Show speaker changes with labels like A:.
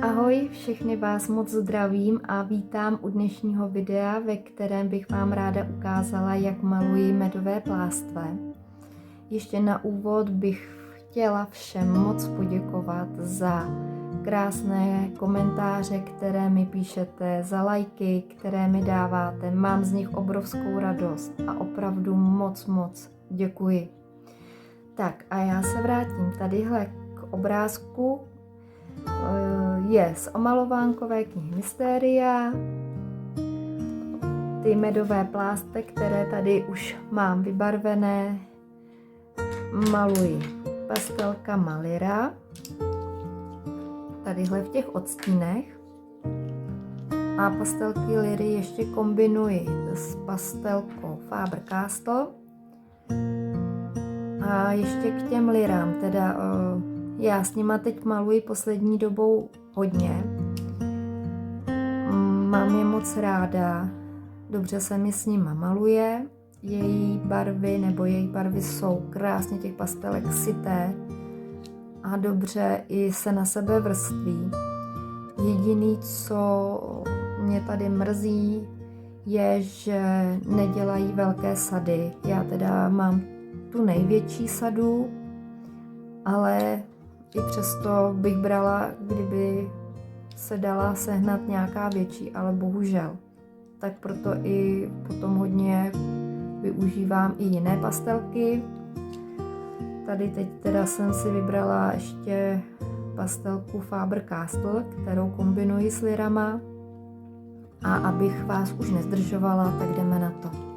A: Ahoj, všechny vás moc zdravím a vítám u dnešního videa, ve kterém bych vám ráda ukázala, jak maluji medové plástve. Ještě na úvod bych chtěla všem moc poděkovat za krásné komentáře, které mi píšete, za lajky, které mi dáváte. Mám z nich obrovskou radost a opravdu moc děkuji. Tak a já se vrátím tadyhle k obrázku. Je z omalovánkové knihy Mysteria. Ty medové plásty, které tady už mám vybarvené, maluji pastelkama Lyra, tadyhle v těch odstínech, a pastelky Lyry ještě kombinuji s pastelkou Faber-Castell. A ještě k těm Lyrám, teda já s nima teď maluji poslední dobou hodně. Mám je moc ráda, dobře se mi s nima maluje. Její barvy jsou krásně těch pastelek syté a dobře i se na sebe vrství. Jediný, co mě tady mrzí, je, že nedělají velké sady. Já teda mám tu největší sadu, ale i přesto bych brala, kdyby se dala sehnat nějaká větší, ale bohužel. Tak proto i potom hodně využívám i jiné pastelky. Tady teď teda jsem si vybrala ještě pastelku Faber-Castell, kterou kombinuji s Lyrama. A abych vás už nezdržovala, tak jdeme na to.